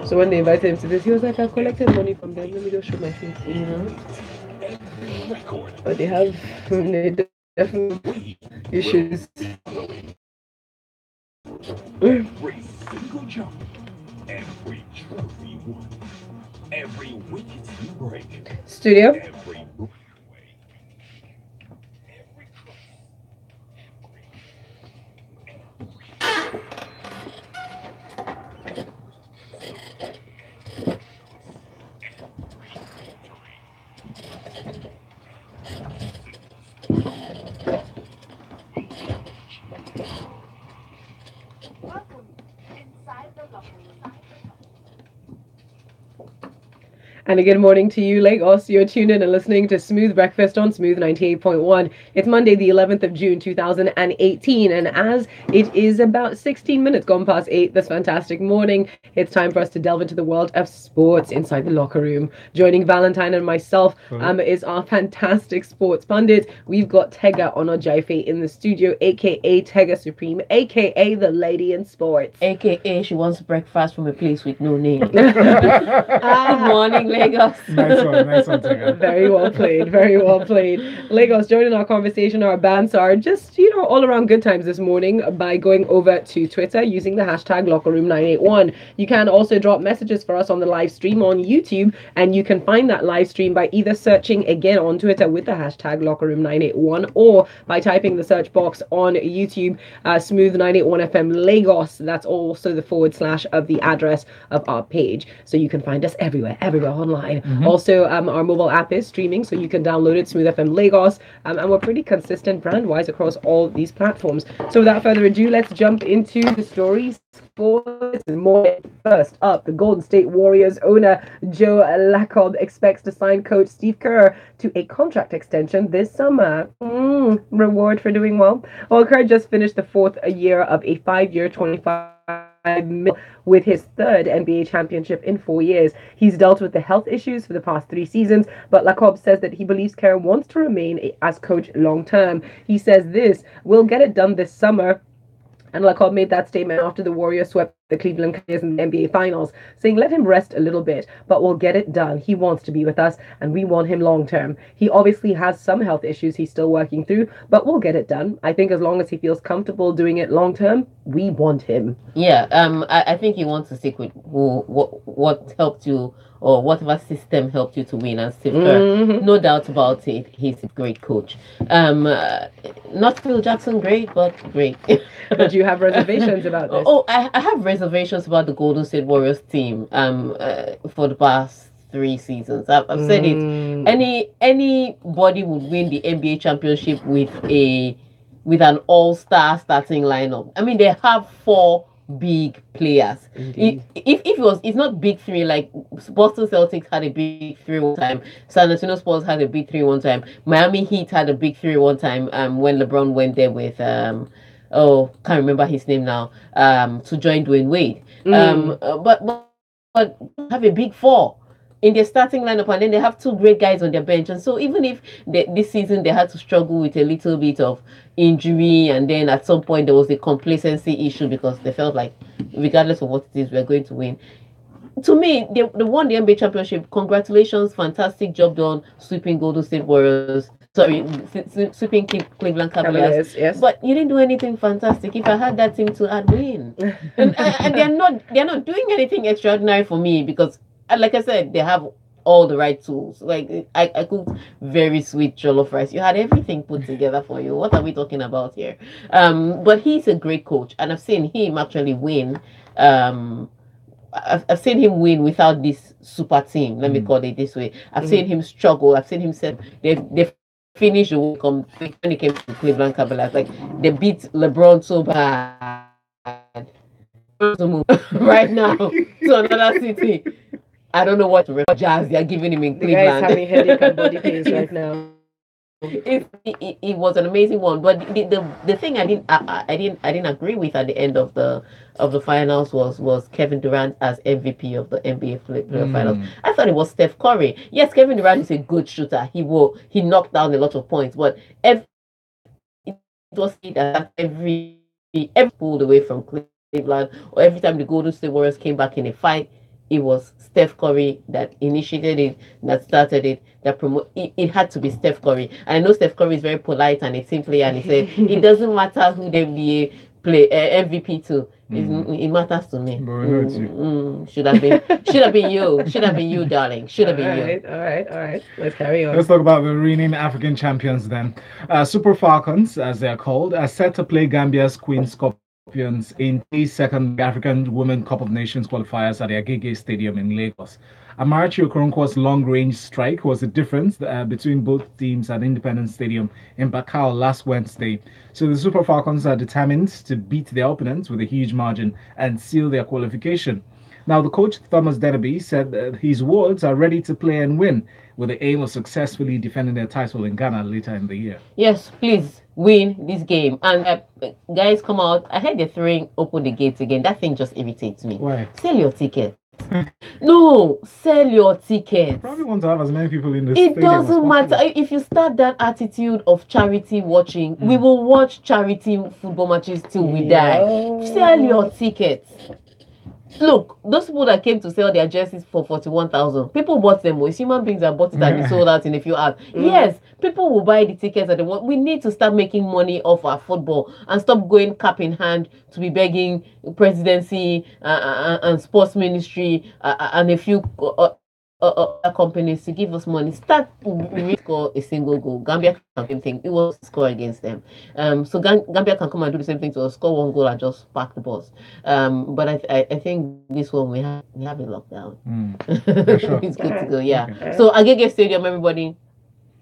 So when they invited him to this, he was like, I collected money from them. Let me just show my face. But they definitely issues. Every single jump, every trophy won, every wicket you break, Studio. every breakaway, every Welcome inside the locker room. And a good morning to you, Lagos. You're tuned in and listening to Smooth Breakfast on Smooth 98.1. It's Monday, the 11th of June, 2018. And as it is about 16 minutes gone past 8 this fantastic morning, it's time for us to delve into the world of sports inside the locker room. Joining Valentine and myself is our fantastic sports pundit. We've got Tega Onojaife in the studio, a.k.a. Tega Supreme, a.k.a. the lady in sports. AKA she wants breakfast from a place with no name. Good morning, Lagos. Nice one, Tega. Very well played, very well played. Lagos, joining our conversation, our bands are just, all around good times this morning by going over to Twitter using the hashtag LockerRoom981. You can also drop messages for us on the live stream on YouTube, and you can find that live stream by either searching again on Twitter with the hashtag LockerRoom981 or by typing the search box on YouTube, Smooth 981 FM Lagos. That's also the / of the address of our page. So you can find us everywhere online. Also, our mobile app is streaming, so you can download it, Smooth FM Lagos, and we're pretty consistent brand-wise across all these platforms. So without further ado, let's jump into the stories. Sports morning. First up, the Golden State Warriors owner Joe Lacob expects to sign coach Steve Kerr to a contract extension this summer. Reward for doing well. Well, Kerr just finished the fourth year of a 5-year, 25 with his third NBA championship in 4 years. He's dealt with the health issues for the past 3 seasons, but Lacob says that he believes Kerr wants to remain as coach long term. He says this, we'll get it done this summer. And Lacob made that statement after the Warriors swept the Cleveland Cavaliers in the NBA Finals, saying, let him rest a little bit, but we'll get it done. He wants to be with us, and we want him long term. He obviously has some health issues he's still working through, but we'll get it done. I think as long as he feels comfortable doing it long term, we want him. Yeah, I think he wants to stick with what helped you, or whatever system helped you to win. And Steve Kerr, no doubt about it, he's a great coach. Not Phil Jackson great, but great. But you have reservations about this? Oh, I have reservations about the Golden State Warriors team for the past 3 seasons. I've said it. Anybody would win the NBA championship with an all-star starting lineup. I mean, they have 4 big players. If it's not big 3, like Boston Celtics had a big 3 one time, San Antonio Spurs had a big 3 one time, Miami Heat had a big 3 one time, when LeBron went there with can't remember his name now, to join Dwayne Wade. But have a big 4 in their starting lineup, and then they have 2 great guys on their bench. And so even if this season they had to struggle with a little bit of injury, and then at some point there was a complacency issue because they felt like regardless of what it is, we're going to win. To me, they won the NBA championship. Congratulations, fantastic job done sweeping Golden State Warriors. Sorry, sweeping Cleveland Cavaliers. Yes. But you didn't do anything fantastic. If I had that team to, I'd win. and they're not doing anything extraordinary for me because, like I said, they have all the right tools. Like I cooked very sweet jollof rice. You had everything put together for you. What are we talking about here? But he's a great coach, and I've seen him actually win. I've seen him win without this super team. Let me call it this way. I've seen him struggle. I've seen him say they've finished the World Cup when it came to Cleveland Cavaliers. Like they beat LeBron so bad. To move right now to another city. I don't know what jazz they're giving him in Cleveland. The guy's having headache and body pains right now. It was an amazing one, but the thing I didn't agree with at the end of the finals was Kevin Durant as MVP of the NBA playoff finals. I thought it was Steph Curry. Yes, Kevin Durant is a good shooter. He knocked down a lot of points, but it was that every pulled away from Cleveland, or every time the Golden State Warriors came back in a fight, it was Steph Curry that initiated it, that started it, that it had to be Steph Curry. And I know Steph Curry is very polite and a team player, and he said it doesn't matter who the NBA play MVP to. It matters to me. Should have been you, darling. Should have been you. All right. Let's carry on. Let's talk about the reigning African champions then. Super Falcons, as they are called, are set to play Gambia's Queen Scorpions in the second African Women Cup of Nations qualifiers at the Agege Stadium in Lagos. Amarachi Okoronkwo's long-range strike was the difference between both teams at Independence Stadium in Bakau last Wednesday. So the Super Falcons are determined to beat their opponents with a huge margin and seal their qualification. Now, the coach, Thomas Dennerby, said that his wards are ready to play and win with the aim of successfully defending their title in Ghana later in the year. Yes, please win this game. And guys, come out. I heard they're throwing open the gates again. That thing just irritates me. Why? Sell your ticket. No, sell your tickets. Probably want to have as many people in the It stadium as doesn't matter. possible. If you start that attitude of charity watching, we will watch charity football matches till we die. Sell your tickets. Look, those people that came to sell their jerseys for 41,000, people bought them. It's human beings that bought it and they sold out in a few hours. Yes, people will buy the tickets that they want. We need to start making money off our football and stop going cap in hand to be begging presidency and sports ministry and a few companies to give us money. Start score a single goal. Gambia can same thing. It was score against them. So Gambia can come and do the same thing to us, score one goal and just park the balls. But I think this one we have it locked down. Sure. It's good to go. Yeah. Okay. So Agege Stadium, everybody,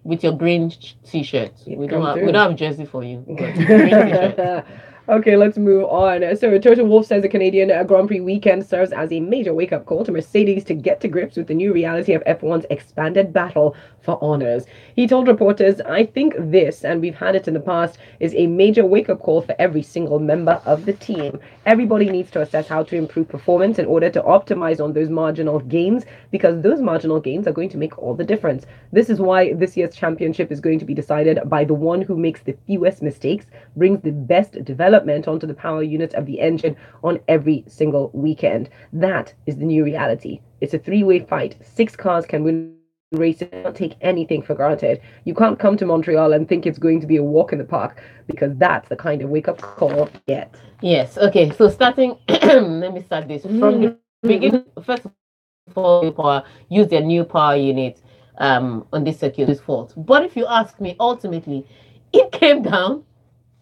with your green t-shirts. We don't have jersey for you. But green t-shirt. Okay, let's move on. So Toto Wolff says the Canadian Grand Prix weekend serves as a major wake-up call to Mercedes to get to grips with the new reality of F1's expanded battle for honors. He told reporters, "I think this, and we've had it in the past, is a major wake-up call for every single member of the team. Everybody needs to assess how to improve performance in order to optimize on those marginal gains, because those marginal gains are going to make all the difference. This is why this year's championship is going to be decided by the one who makes the fewest mistakes, brings the best development onto the power unit of the engine on every single weekend. That is the new reality. It's a three-way fight. 6 cars can win races. Don't take anything for granted. You can't come to Montreal and think it's going to be a walk in the park, because that's the kind of wake-up call you get." Yes. Okay. So starting, let me start this from the beginning. First of all, use their new power unit on this circuit. This fault. But if you ask me, ultimately, it came down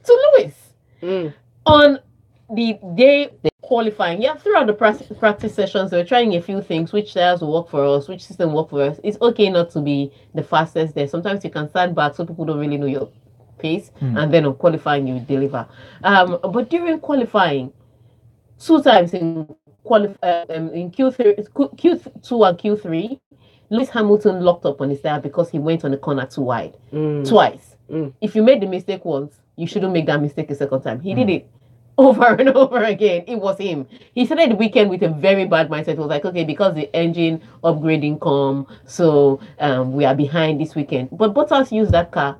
to Lewis. On the day they qualifying, throughout the practice sessions, they were trying a few things, which styles will work for us, which system work for us. It's okay not to be the fastest there. Sometimes you can stand back so people don't really know your pace, and then on qualifying you deliver. But during qualifying, 2 times in Q2 and Q3, Lewis Hamilton locked up on his tire because he went on the corner too wide. Twice. If you made the mistake once, you shouldn't make that mistake a second time. He did it over and over again. It was him. He started the weekend with a very bad mindset. He was like, okay, because the engine upgrading come, so we are behind this weekend. But Bottas used that car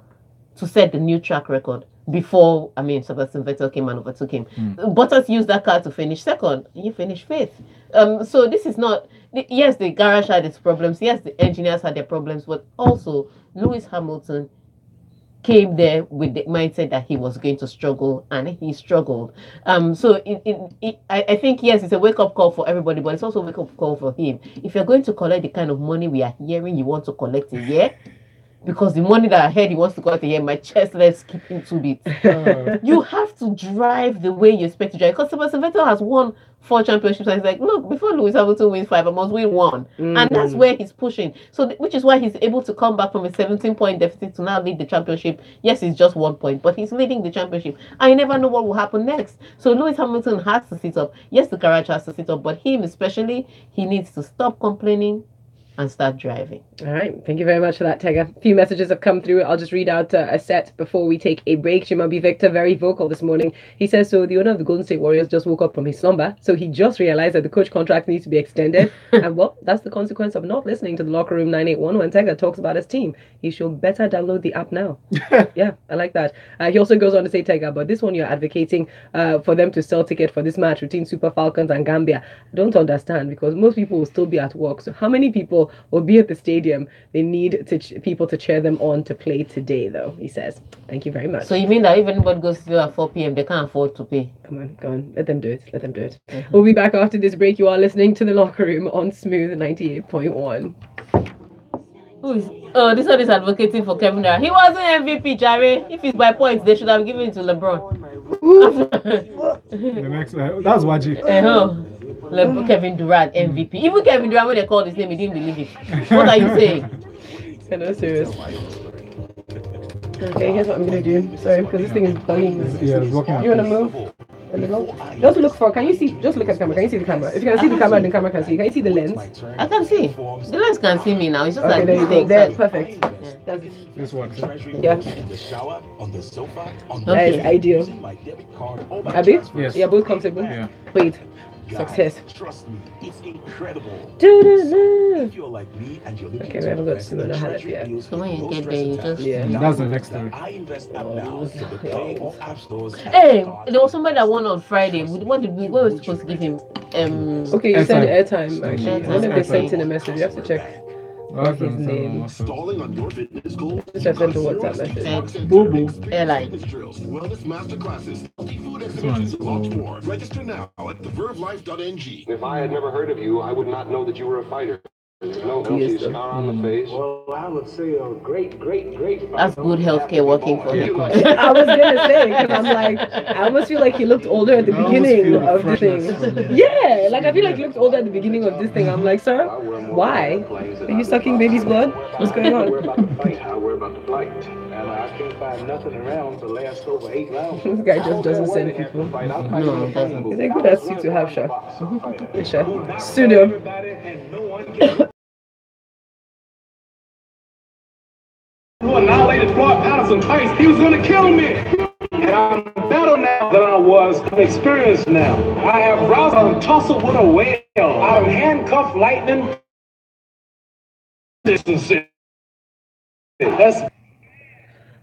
to set the new track record before, Sebastian Vettel came and overtook him. Bottas used that car to finish second. He finished 5th. So this is not, yes, the garage had its problems. Yes, the engineers had their problems, but also Lewis Hamilton came there with the mindset that he was going to struggle, and he struggled. So I think, yes, it's a wake-up call for everybody, but it's also a wake-up call for him. If you're going to collect the kind of money we are hearing you want to collect a year, because the money that I heard he wants to collect a year, my chest let's keep into it. You have to drive the way you expect to drive. Because Sebastian Vettel has won 4 championships, and he's like, look, before Lewis Hamilton wins 5, I must win 1. And that's where he's pushing. So, which is why he's able to come back from a 17-point deficit to now lead the championship. Yes, it's just 1 point, but he's leading the championship. I never know what will happen next. So Lewis Hamilton has to sit up. Yes, the garage has to sit up, but him especially, he needs to stop complaining and start driving. All right. Thank you very much for that, Tega. A few messages have come through. I'll just read out a set before we take a break. Jimabi Victor, very vocal this morning. He says, so the owner of the Golden State Warriors just woke up from his slumber. So he just realized that the coach contract needs to be extended. And well, that's the consequence of not listening to the Locker Room 981 when Tega talks about his team. He should better download the app now. Yeah, I like that. He also goes on to say, Tega, but this one you're advocating for them to sell ticket for this match between Super Falcons and Gambia. I don't understand because most people will still be at work. So how many people will be at the stadium? They need people to cheer them on to play today, though, he says. Thank you very much. So you mean that if anybody goes to at 4 p.m., they can't afford to pay? Come on. Let them do it. We'll be back after this break. You are listening to The Locker Room on Smooth 98.1. This one is advocating for Kevin Durant. He wasn't MVP, Jerry. If it's by points, they should have given it to LeBron. The next, that's Waji. Kevin Durant, MVP. Even Kevin Durant, when they called his name, he didn't believe it. What are you saying? I know, serious. Okay, here's what I'm gonna do. Sorry, because this thing is bugging me. Yeah, it's working. You wanna move? Just look for. Can you see? Just look at the camera. Can you see the camera? If you can see the camera, the camera can see. Can you see the lens? I can see. The lens can see me now. It's just Okay, like there you this go. thing. There, perfect. That's it. This one. Yeah. In the shower, on the sofa, on the That is Okay. ideal. my debit card, or my Abby? transfer. Yes. Yeah, both comfortable. Yeah. Wait. Guys, Success. Trust me, it's incredible. Do-do-do. If you're like me and you're looking Okay, we to haven't got invest in Simona Halep treasury yet. bills So when you with get low there, you stress just- Yeah. That's the next story. I invest app now to the Play or App stores. Hey, there was somebody that won on Friday. What were we supposed to give him? Okay, you said Airtime. airtime, actually. Airtime. When if they sent in a message, you have to check. That's his name. Installing on your fitness goals. Just have sent a WhatsApp message. Boo boo. Airline. Drills, wellness masterclasses, multi-food one's exhibitions, and lots cool. more. Register now at thevervelife.ng. If I had never heard of you, I would not know that you were a fighter. No He is healthy the- scar on the face. Well, I would say a great That's good healthcare working for him. I was gonna say, because I'm like, I almost feel like he looked older at the I almost beginning feel the of the thing. freshness from him. Yeah, like I feel like he looked older at the beginning of this thing. I'm like, sir, why? Are you sucking baby's blood? What's going We're on? about to fight. We're about to fight. And I can't find nothing around to last over 8 rounds. This guy just doesn't send people. No, it doesn't. Is it good as suit to have, Chef? Chef. Studio. Who annihilated Floyd Patterson twice. He was gonna kill me. And I'm better now than I was. I'm experienced now. I have roused and tussled with a whale. I have handcuffed lightning. That's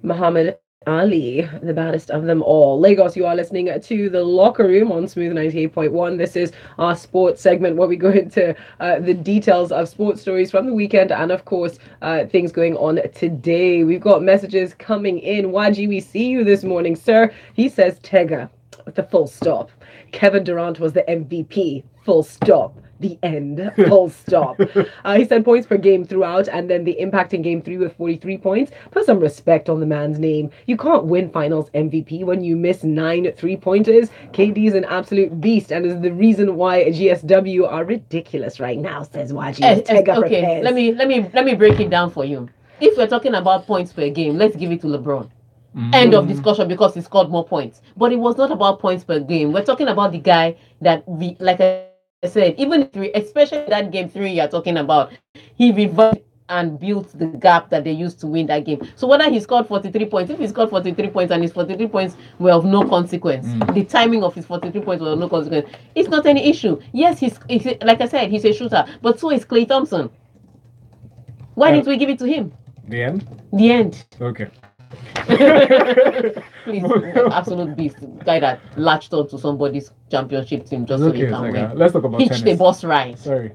Muhammad Ali, the baddest of them all. Lagos, you are listening to The Locker Room on Smooth 98.1. This is our sports segment where we go into the details of sports stories from the weekend and, of course, things going on today. We've got messages coming in. Waji, we see you this morning, sir. He says, Tega, with the full stop. Kevin Durant was the MVP, full stop. The end, full stop. He said points per game throughout, and then the impact in game 3 with 43 points. Put some respect on the man's name. You can't win finals MVP when you miss 9 3-pointers. KD is an absolute beast and is the reason why GSW are ridiculous right now, says Waji. Okay, let me break it down for you. If we're talking about points per game, let's give it to LeBron. End of discussion, because he scored more points. But it was not about points per game. We're talking about the guy that, like I said, even especially that game 3 you're talking about, he revived and built the gap that they used to win that game. So whether he scored 43 points, if he scored 43 points and his 43 points were of no consequence, the timing of his 43 points were of no consequence, it's not any issue. Yes, he's like I said, he's a shooter, but so is Klay Thompson. Why didn't we give it to him? The end? The end. Okay. Please, absolute beast. Guy that latched on to somebody's championship team just so he Okay, can Tega. win. Let's talk about Hitch the tennis. boss ride. Sorry.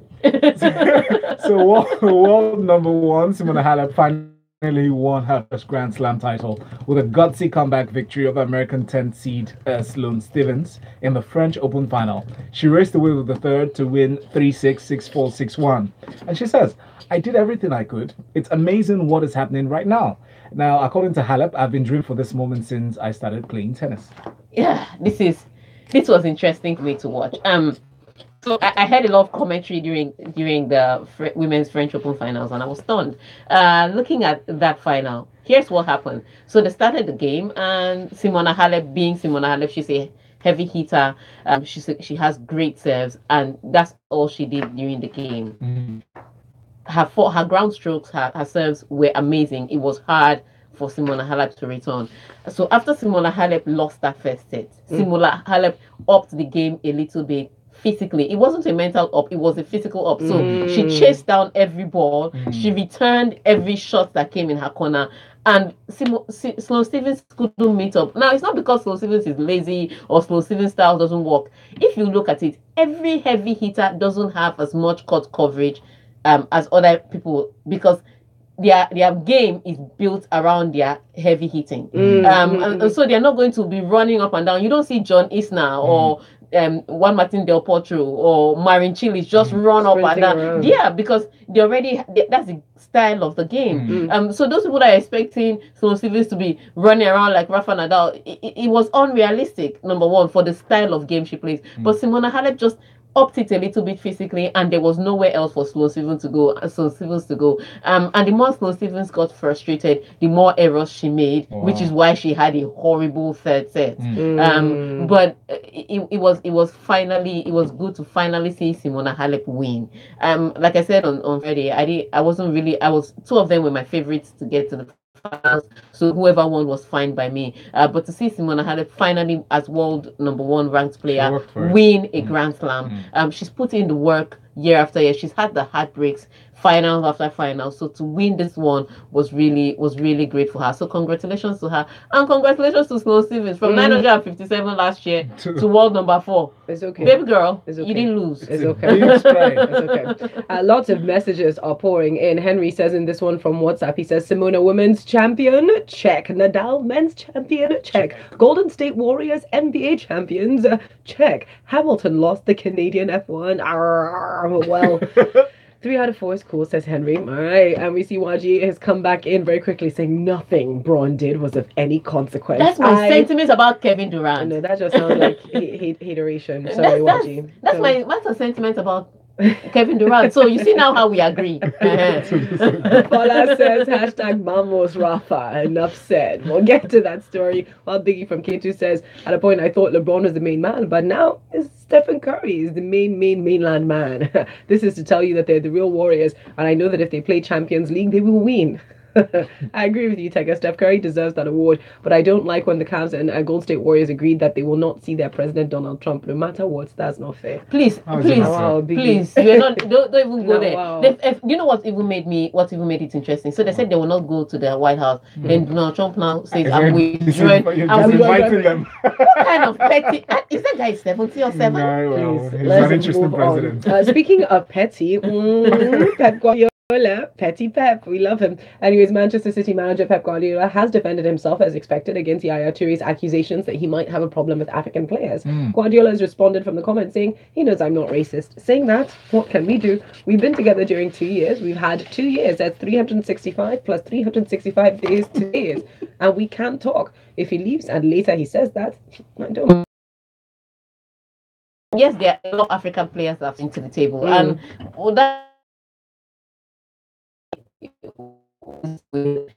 So world number 1, Simona Halep finally won her first Grand Slam title with a gutsy comeback victory over American 10th seed Sloane Stephens in the French Open final. She raced away with the third to win 3-6, 6-4, 6-1. And she says, I did everything I could. It's amazing what is happening right now. Now, according to Halep, I've been dreaming for this moment since I started playing tennis. Yeah, this was interesting for me to watch. So I heard a lot of commentary during the women's French Open finals, and I was stunned. Looking at that final, here's what happened. So they started the game, and Simona Halep, being Simona Halep, she's a heavy hitter. She has great serves, and that's all she did during the game. her ground strokes, her serves were amazing. It was hard for Simona Halep to return. So after Simona Halep lost that first set, Simona Halep upped the game a little bit physically. It wasn't a mental up, it was a physical up. So she chased down every ball, she returned every shot that came in her corner. And Sloane Stephens couldn't meet up. Now, it's not because Sloane Stephens is lazy or Sloane Stephens' style doesn't work. If you look at it, every heavy hitter doesn't have as much court coverage as other people, because their game is built around their heavy hitting. And so they're not going to be running up and down. You don't see John Isner or Juan Martin Del Potro or Marin Chilis just run up and Sprinting down. around. Yeah, because that's the style of the game. So those people that are expecting Sloane Stephens to be running around like Rafa Nadal, it was unrealistic, number one, for the style of game she plays. But Simona Halep just upped it a little bit physically, and there was nowhere else for Sloane Stephens to go. And the more Sloane Stephens got frustrated, the more errors she made, which is why she had a horrible third set. But it was good to finally see Simona Halep win. Like I said on Friday, two of them were my favorites to get to the finals, so whoever won was fine by me. But to see Simona Halep finally, as world number one ranked player, win a Grand Slam, she's put in the work year after year. She's had the heartbreaks, finals after finals. So to win this one was really great for her. So congratulations to her, and congratulations to Sloane Stephens from 957 last year to world number 4. It's okay. Baby girl, It's okay. you didn't lose. It's okay. It's okay. Lots of messages are pouring in. Henry says in this one from WhatsApp, he says, Simona women's champion, check. Nadal men's champion, check. Golden State Warriors NBA champions, check. Hamilton lost the Canadian F1. Well, 3 out of 4 is cool, says Henry. All right. And we see YG has come back in very quickly saying nothing Braun did was of any consequence. That's my sentiments about Kevin Durant. No, that just sounds like hateration. Sorry, YG. That's my sentiment about Kevin Durant. So you see now how we agree. Paula says hashtag Mamos Rafa. Enough said. We'll get to that story. While Biggie from K2 says, at a point I thought LeBron was the main man, but now it's Stephen Curry is the mainland man. This is to tell you that they're the real warriors, and I know that if they play Champions League, they will win. I agree with you, Tega. Steph Curry deserves that award, but I don't like when the Cavs and Golden State Warriors agreed that they will not see their president Donald Trump no matter what. That's not fair. Please. You're not. Don't even go there. Wow. You know what even made it interesting? So they said they will not go to the White House. Then Donald Trump now says, "I'm withdrawing." I'm inviting them. What kind of petty? Is that guy 70 or 7? No, well, he's Let's an interesting move on. president. Speaking of petty, Pep Guardiola. Petty Pep, we love him. Anyways, Manchester City manager Pep Guardiola has defended himself as expected against Yaya Toure's accusations that he might have a problem with African players. Guardiola has responded from the comments saying he knows I'm not racist. Saying that, what can we do? We've been together during 2 years. We've had 2 years. That's 365 plus 365 days to days. And we can't talk. If he leaves and later he says that, I don't. Yes, there are a lot of African players that have into the table. And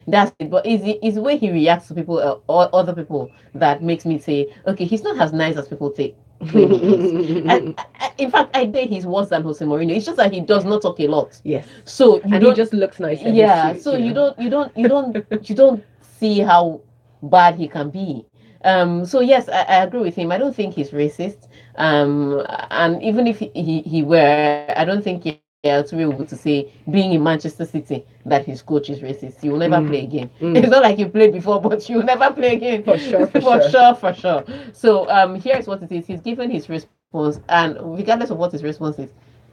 that's it, but it's the way he reacts to people or other people that makes me say, okay, he's not as nice as people claim he is. In fact, I think he's worse than Jose Mourinho. It's just that he does not talk a lot. Yes. So he just looks nice. Yeah. So you don't see how bad he can be. So yes, I agree with him. I don't think he's racist. And even if he were, I don't think to be able to say, being in Manchester City, that his coach is racist. He will never play again. It's not like you played before, but you will never play again. For sure. So here's what it is. He's given his response, and regardless of what his response is,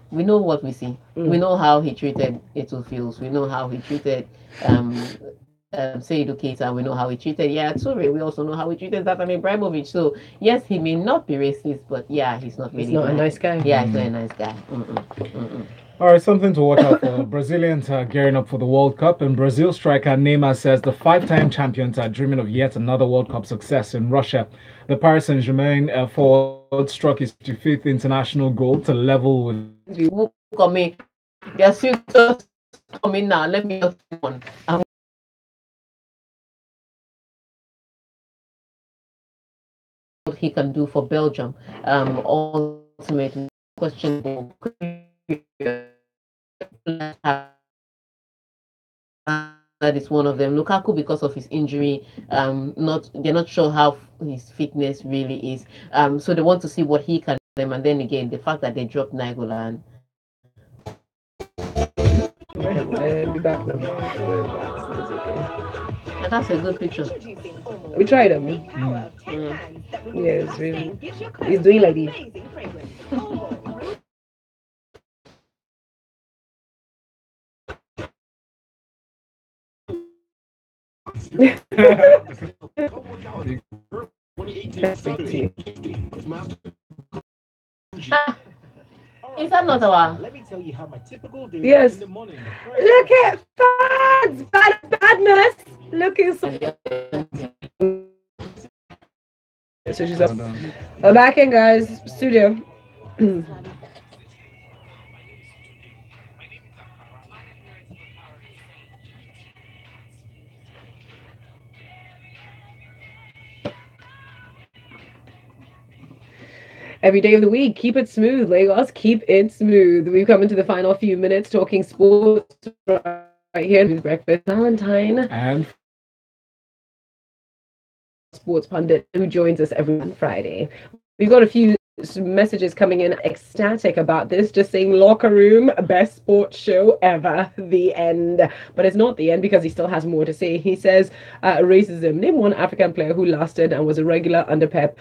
we know what we see. We know how he treated Eto Fields. We know how he treated Seydou Keita. We know how he treated Yaya Toure. We also know how he treated Zlatan Ibrahimovic. So yes, he may not be racist, but yeah, he's not really. He's not a nice guy. Yeah, he's not a nice guy. All right, something to watch out for. Brazilians are gearing up for the World Cup, and Brazil striker Neymar says the 5-time champions are dreaming of yet another World Cup success in Russia. The Paris Saint-Germain forward struck his 55th international goal to level with. They're still just coming now. Let me just one. What he can do for Belgium. Ultimately, questionable. is one of them. Lukaku, because of his injury, they're not sure how his fitness really is. So they want to see what he can do them. And then again, the fact that they dropped Nainggolan. Be back now. And that's a good picture. We tried him. Yes, really. He's doing like this. Is that not our? Let me tell you how my typical day Yes. in the morning. Look at badness. Looking so. So she's up. We're back in, guys. Studio. Every day of the week, keep it smooth, Lagos. Keep it smooth. We've come into the final few minutes talking sports right here with Breakfast. Valentine And sports pundit who joins us every Friday. We've got a few messages coming in ecstatic about this, just saying locker room, best sports show ever, the end. But it's not the end because he still has more to say. He says, racism. Name one African player who lasted and was a regular under Pep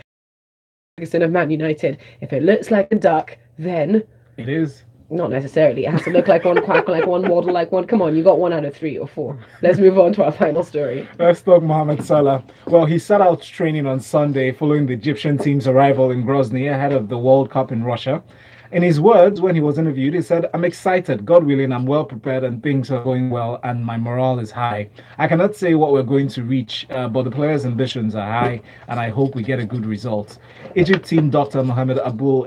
of Man United. If it looks like a duck, then it is. Not necessarily. It has to look like one, quack like one, waddle like one. Come on, you got 1 out of 3 or 4. Let's move on to our final story. Let's talk Mohamed Salah. Well, he set out training on Sunday following the Egyptian team's arrival in Grozny ahead of the World Cup in Russia. In his words, when he was interviewed, he said, "I'm excited. God willing, I'm well prepared and things are going well and my morale is high. I cannot say what we're going to reach, but the players' ambitions are high and I hope we get a good result." Egypt team Dr. Mohamed Abul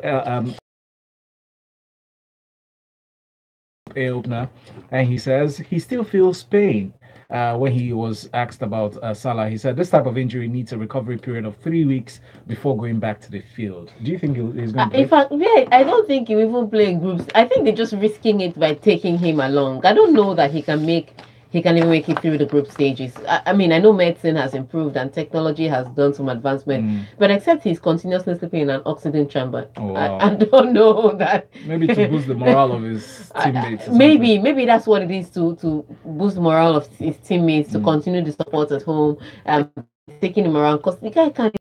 opener, and he says he still feels pain. When he was asked about Salah, he said this type of injury needs a recovery period of 3 weeks before going back to the field. Do you think he's going to in fact, yeah, I don't think he will even play in groups. I think they're just risking it by taking him along. I don't know that he can even make it through the group stages. I mean, I know medicine has improved and technology has done some advancement, but except he's continuously sleeping in an oxygen chamber. Oh, wow. I don't know that. Maybe to boost the morale of his teammates. Maybe that's what it is to boost the morale of his teammates, to continue the support at home, taking him around, because the guy can't.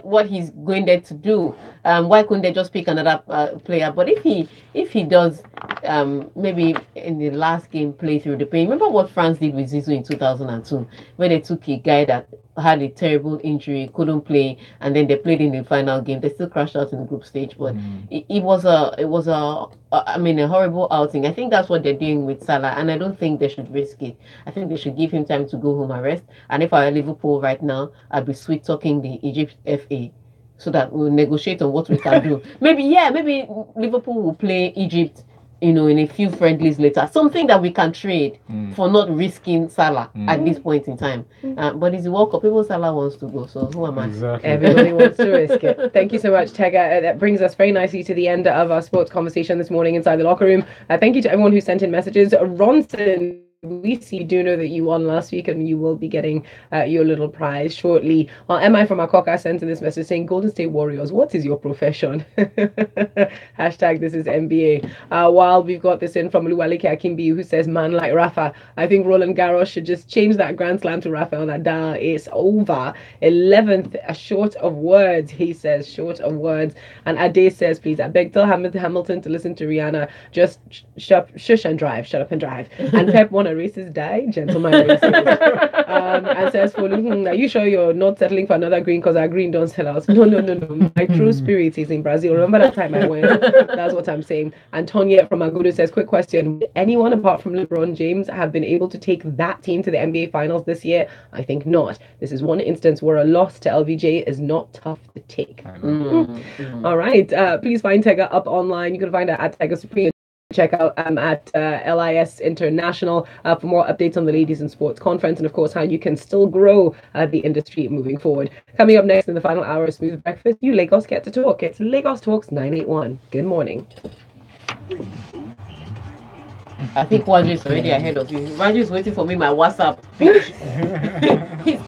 What he's going there to do. Why couldn't they just pick another player? But if he does maybe in the last game play through the pain. Remember what France did with Zizou in 2002, where they took a guy that had a terrible injury, couldn't play, and then they played in the final game. They still crashed out in the group stage, but it was a horrible outing. I think that's what they're doing with Salah, and I don't think they should risk it. I think they should give him time to go home and rest. And if I were Liverpool right now, I'd be sweet talking the Egypt FA so that we'll negotiate on what we can do. Maybe Liverpool will play Egypt, in a few friendlies later. Something that we can trade for not risking Salah at this point in time. But it's the World Cup. People Salah wants to go, so who am I? Exactly. Everybody wants to risk it. Thank you so much, Tega. That brings us very nicely to the end of our sports conversation this morning inside the locker room. Thank you to everyone who sent in messages. Ronson, we do know that you won last week and you will be getting your little prize shortly. While MI from Akoka sent in this message saying, Golden State Warriors, what is your profession? Hashtag this is NBA. While we've got this in from Luwalike Akimbi, who says, man like Rafa, I think Roland Garros should just change that Grand Slam to Rafael Nadal. It's over. 11th, short of words, he says, short of words. And Ade says, please, I beg tell Hamilton to listen to Rihanna. Just shush and drive. Shut up and drive. And Pep won a racist die, gentleman racist. And says, are you sure you're not settling for another green because our green don't sell out? No. My true spirit is in Brazil. Remember that time I went? That's what I'm saying. And Tonya from Agudo says, quick question. Would anyone apart from LeBron James have been able to take that team to the NBA Finals this year? I think not. This is one instance where a loss to LBJ is not tough to take. All right. Please find Tega up online. You can find her at Tega Supreme. Check out at LIS International for more updates on the Ladies in Sports Conference and, of course, how you can still grow the industry moving forward. Coming up next in the final hour of Smooth Breakfast, you Lagos get to talk. It's Lagos Talks 981. Good morning. I think Waju is already ahead of you. Waju is waiting for me my WhatsApp.